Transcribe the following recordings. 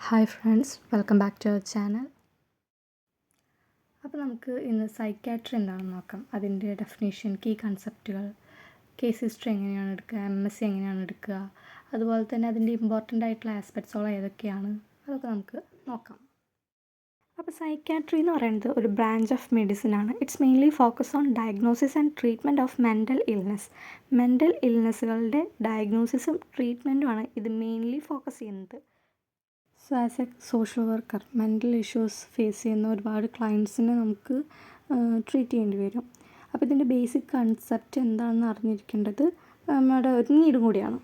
Hi friends, welcome back to our channel. അപ്പോൾ നമുക്ക് ഇന്ന് സൈക്യാട്രി എന്താണെന്ന് നോക്കാം. അതിൻ്റെ ഡെഫിനേഷൻ, കീ കൺസെപ്റ്റുകൾ, കേസ് ഹിസ്റ്ററി എങ്ങനെയാണ് എടുക്കുക, MSc എങ്ങനെയാണ് എടുക്കുക, അതുപോലെ തന്നെ അതിൻ്റെ ഇമ്പോർട്ടൻ്റ് ആയിട്ടുള്ള ആസ്പെക്ട്സുകൾ ഏതൊക്കെയാണ്, അതൊക്കെ നമുക്ക് നോക്കാം. അപ്പോൾ സൈക്യാട്രി എന്ന് പറയുന്നത് ഒരു ബ്രാഞ്ച് ഓഫ് മെഡിസിൻ ആണ്. It's mainly focus on diagnosis and treatment of mental illness. Mental ഇൽനെസ്സുകളുടെ ഡയഗ്നോസിസും ട്രീറ്റ്മെൻറ്റുമാണ് ഇത് മെയിൻലി ഫോക്കസ് ചെയ്യുന്നത്. So as a social worker, mental issues face ചെയ്യുന്ന ഒരുപാട് ക്ലയൻസിനെ നമുക്ക് ട്രീറ്റ് ചെയ്യേണ്ടി വരും. അപ്പോൾ ഇതിൻ്റെ ബേസിക് കൺസെപ്റ്റ് എന്താണെന്ന് അറിഞ്ഞിരിക്കേണ്ടത് നമ്മുടെ ഒരു നീഡും കൂടിയാണ്.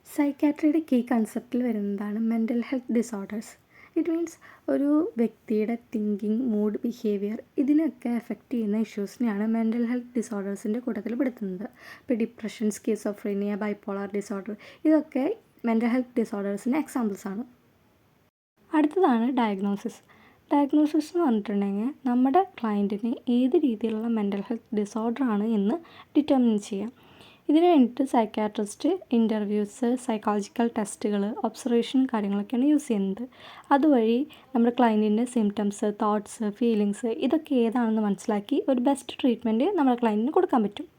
സൈക്യാട്രിയുടെ കീ കൺസെപ്റ്റിൽ വരുന്നതാണ് mental health disorders. It means ഒരു വ്യക്തിയുടെ തിങ്കിങ്, മൂഡ്, ബിഹേവിയർ ഇതിനൊക്കെ എഫക്റ്റ് ചെയ്യുന്ന ഇഷ്യൂസിനെയാണ് മെൻ്റൽ ഹെൽത്ത് ഡിസോർഡേഴ്സിൻ്റെ കൂട്ടത്തിൽ പെടുത്തുന്നത്. ഇപ്പോൾ ഡിപ്രഷൻ, സ്കിസോഫ്രീനിയ, ബൈപ്പോളാർ ഡിസോർഡർ ഇതൊക്കെ മെൻ്റൽ ഹെൽത്ത് ഡിസോർഡേഴ്സിന് എക്സാമ്പിൾസ് ആണ്. അടുത്തതാണ് ഡയഗ്നോസിസ്. ഡയഗ്നോസിസ് എന്ന് പറഞ്ഞിട്ടുണ്ടെങ്കിൽ നമ്മുടെ ക്ലയൻറ്റിന് ഏത് രീതിയിലുള്ള മെൻ്റൽ ഹെൽത്ത് ഡിസോർഡർ ആണ് എന്ന് ഡിറ്റർമിൻ ചെയ്യാം. ഇതിന് വേണ്ടിയിട്ട് സൈക്യാട്രിസ്റ്റ് ഇൻ്റർവ്യൂസ്, സൈക്കോളജിക്കൽ ടെസ്റ്റുകൾ, ഒബ്സർവേഷൻ കാര്യങ്ങളൊക്കെയാണ് യൂസ് ചെയ്യുന്നത്. അതുവഴി നമ്മുടെ ക്ലയൻറ്റിൻ്റെ സിംറ്റംസ്, തോട്ട്സ്, ഫീലിങ്സ് ഇതൊക്കെ ഏതാണെന്ന് മനസ്സിലാക്കി ഒരു ബെസ്റ്റ് ട്രീറ്റ്മെൻറ്റ് നമ്മുടെ ക്ലയൻറ്റിന് കൊടുക്കാൻ പറ്റും.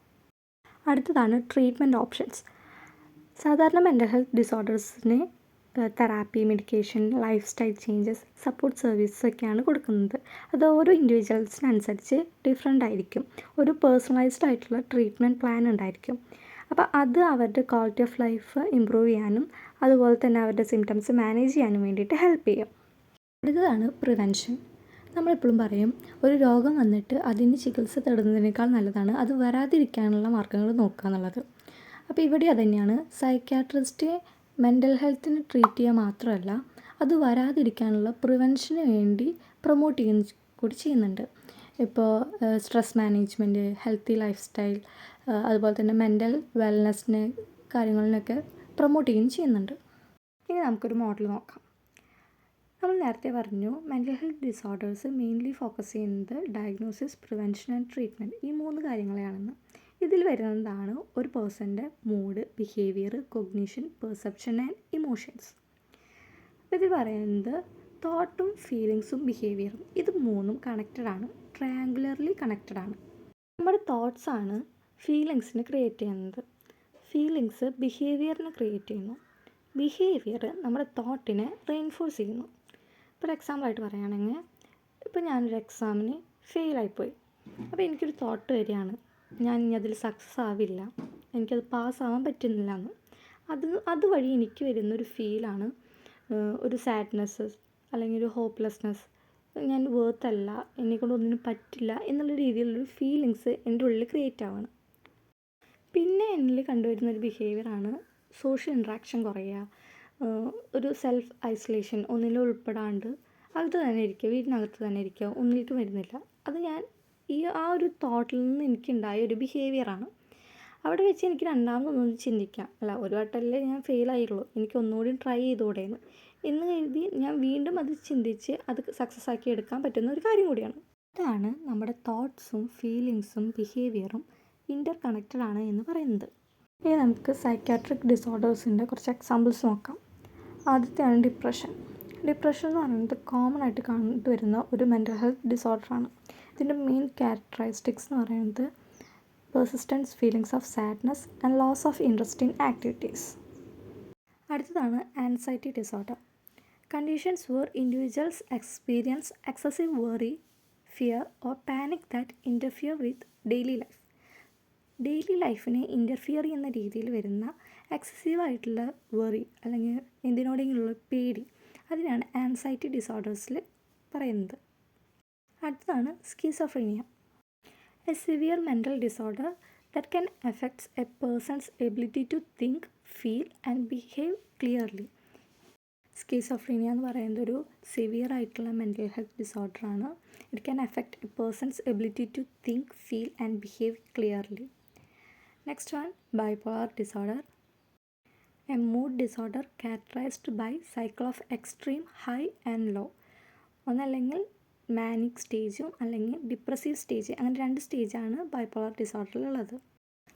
അടുത്തതാണ് ട്രീറ്റ്മെൻറ്റ് ഓപ്ഷൻസ്. സാധാരണ മെൻ്റൽ ഹെൽത്ത് ഡിസോർഡേഴ്സിന് therapy, medication, life style changes, support services ഒക്കെയാണ് കൊടുക്കുന്നത്. അത് ഓരോ ഇൻഡിവിജ്വൽസിനനുസരിച്ച് ഡിഫറെൻ്റ് ആയിരിക്കും. ഒരു പേഴ്സണലൈസ്ഡ് ആയിട്ടുള്ള ട്രീറ്റ്മെൻറ്റ് പ്ലാൻ ഉണ്ടായിരിക്കും. അപ്പോൾ അത് അവരുടെ ക്വാളിറ്റി ഓഫ് ലൈഫ് ഇമ്പ്രൂവ് ചെയ്യാനും അതുപോലെ തന്നെ അവരുടെ സിംറ്റംസ് മാനേജ് ചെയ്യാനും വേണ്ടിയിട്ട് ഹെൽപ്പ് ചെയ്യും. അടുത്തതാണ് പ്രിവെൻഷൻ. നമ്മളെപ്പോഴും പറയും, ഒരു രോഗം വന്നിട്ട് അതിന് ചികിത്സ തേടുന്നതിനേക്കാൾ നല്ലതാണ് അത് വരാതിരിക്കാനുള്ള മാർഗ്ഗങ്ങൾ നോക്കുക എന്നുള്ളത്. അപ്പോൾ ഇവിടെ അതുതന്നെയാണ്. സൈക്യാട്രിസ്റ്റ് മെൻ്റൽ ഹെൽത്തിനെ ട്രീറ്റ് ചെയ്യുക മാത്രമല്ല, അത് വരാതിരിക്കാനുള്ള പ്രിവെൻഷന് വേണ്ടി പ്രൊമോട്ട് ചെയ്യുന്ന കൂടി ചെയ്യുന്നുണ്ട്. ഇപ്പോൾ stress management, healthy life style, അതുപോലെ തന്നെ മെൻ്റൽ വെൽനെസ്സിനെ കാര്യങ്ങളിനൊക്കെ പ്രൊമോട്ട് ചെയ്യുന്നുണ്ട്. ഇനി നമുക്കൊരു മോഡൽ നോക്കാം. നമ്മൾ നേരത്തെ പറഞ്ഞു, mental health disorders mainly focus ചെയ്യുന്നത് ഡയഗ്നോസിസ്, പ്രിവെൻഷൻ ആൻഡ് ട്രീറ്റ്മെൻറ്റ്, ഈ 3 കാര്യങ്ങളെയാണെന്ന്. ഇതിൽ വരുന്നതാണ് ഒരു പേഴ്സൻ്റെ mood, behaviour, cognition, perception and emotions. ഇതിൽ പറയുന്നത് തോട്ടും ഫീലിങ്സും ബിഹേവിയറും ഇത് 3ഉം കണക്റ്റഡ് ആണ്, ട്രയാങ്കുലർലി കണക്റ്റഡ് ആണ്. നമ്മുടെ തോട്ട്സാണ് ഫീലിങ്സിന് ക്രിയേറ്റ് ചെയ്യുന്നത്, ഫീലിങ്സ് ബിഹേവിയറിനെ ക്രിയേറ്റ് ചെയ്യുന്നു, ബിഹേവിയർ നമ്മുടെ തോട്ടിനെ റെയിൻഫോഴ്സ് ചെയ്യുന്നു. ഫോർ എക്സാമ്പിളായിട്ട് പറയുകയാണെങ്കിൽ, ഇപ്പോൾ ഞാനൊരു എക്സാമിന് ഫെയിലായിപ്പോയി. അപ്പോൾ എനിക്കൊരു തോട്ട് വരികയാണ്, ഞാൻ ഇനി അതിൽ സക്സസ് ആവില്ല, എനിക്കത് പാസ്സാവാൻ പറ്റുന്നില്ല എന്ന്. അതുവഴി എനിക്ക് വരുന്നൊരു ഫീലാണ് ഒരു സാഡ്നെസ് അല്ലെങ്കിൽ ഒരു ഹോപ്പ്ലെസ്നെസ്, ഞാൻ വേർത്തല്ല, എന്നെക്കൊണ്ട് ഒന്നിനും പറ്റില്ല എന്നുള്ള രീതിയിലുള്ളൊരു ഫീലിങ്സ് എൻ്റെ ഉള്ളിൽ ക്രിയേറ്റ് ആവുകയാണ്. പിന്നെ എന്നിൽ കണ്ടുവരുന്നൊരു ബിഹേവിയറാണ് സോഷ്യൽ ഇൻട്രാക്ഷൻ കുറയുക, ഒരു സെൽഫ് ഐസൊലേഷൻ, ഒന്നിലും ഉൾപ്പെടാണ്ട് അകത്ത് തന്നെ ഇരിക്കുക, വീടിനകത്ത് തന്നെ ഇരിക്കുക, ഒന്നിലേക്കും വരുന്നില്ല. അത് ഞാൻ ആ ഒരു തോട്ടിൽ നിന്ന് എനിക്കുണ്ടായ ഒരു ബിഹേവിയറാണ്. അവിടെ വെച്ച് എനിക്ക് രണ്ടാമതൊന്നും ചിന്തിക്കാം, അല്ല ഒരു വട്ടമല്ലേ ഞാൻ ഫെയിലായുള്ളൂ, എനിക്ക് ഒന്നുകൂടി ട്രൈ ചെയ്തുകൂടെയെന്ന് എന്ന് കരുതി ഞാൻ വീണ്ടും അത് ചിന്തിച്ച് അത് സക്സസ് ആക്കി എടുക്കാൻ പറ്റുന്ന ഒരു കാര്യം കൂടിയാണ്. ഇതാണ് നമ്മുടെ തോട്ട്സും ഫീലിങ്സും ബിഹേവിയറും ഇൻ്റർ കണക്റ്റഡ് ആണ് എന്ന് പറയുന്നത്. ഇനി നമുക്ക് സൈക്യാട്രിക് ഡിസോർഡേഴ്സിൻ്റെ കുറച്ച് എക്സാമ്പിൾസ് നോക്കാം. ആദ്യത്തെയാണ് ഡിപ്രഷൻ. ഡിപ്രഷൻ എന്ന് പറയുന്നത് കോമൺ ആയിട്ട് കണ്ടുവരുന്ന ഒരു മെൻ്റൽ ഹെൽത്ത് ഡിസോർഡറാണ്. ഇതിൻ്റെ മെയിൻ ക്യാരക്ടറിസ്റ്റിക്സ് എന്ന് പറയുന്നത് persistence feelings of sadness and loss of interest in activities. അടുത്തതാണ് anxiety disorder. Conditions where individuals experience excessive worry, fear or panic that interfere with daily life. Daily ലൈഫിനെ interfere ചെയ്യുന്ന രീതിയിൽ വരുന്ന എക്സസീവായിട്ടുള്ള worry അല്ലെങ്കിൽ എന്തിനോടെങ്കിലുള്ള പേടി, അതിനാണ് ആൻസൈറ്റി ഡിസോർഡേഴ്സിൽ പറയുന്നത്. അടുത്തതാണ് schizophrenia. A severe mental disorder that can affect a person's ability to think, feel and behave clearly. Schizophrenia എന്ന് പറയുന്നത് ഒരു സിവിയർ ആയിട്ടുള്ള മെൻ്റൽ ഹെൽത്ത് ഡിസോർഡറാണ്. It can affect a person's ability to think, feel and behave clearly. Next one, bipolar disorder. A mood disorder characterised by cycle of extreme high and low. ഒന്നല്ലെങ്കിൽ manic സ്റ്റേജും അല്ലെങ്കിൽ depressive stage, അങ്ങനെ 2 സ്റ്റേജാണ് bipolar ഡിസോർഡറിലുള്ളത്.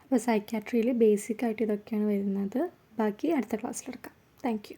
അപ്പോൾ സൈക്യാട്രിയിൽ ബേസിക്കായിട്ട് ഇതൊക്കെയാണ് വരുന്നത്. ബാക്കി അടുത്ത ക്ലാസ്സിലെടുക്കാം. Thank you.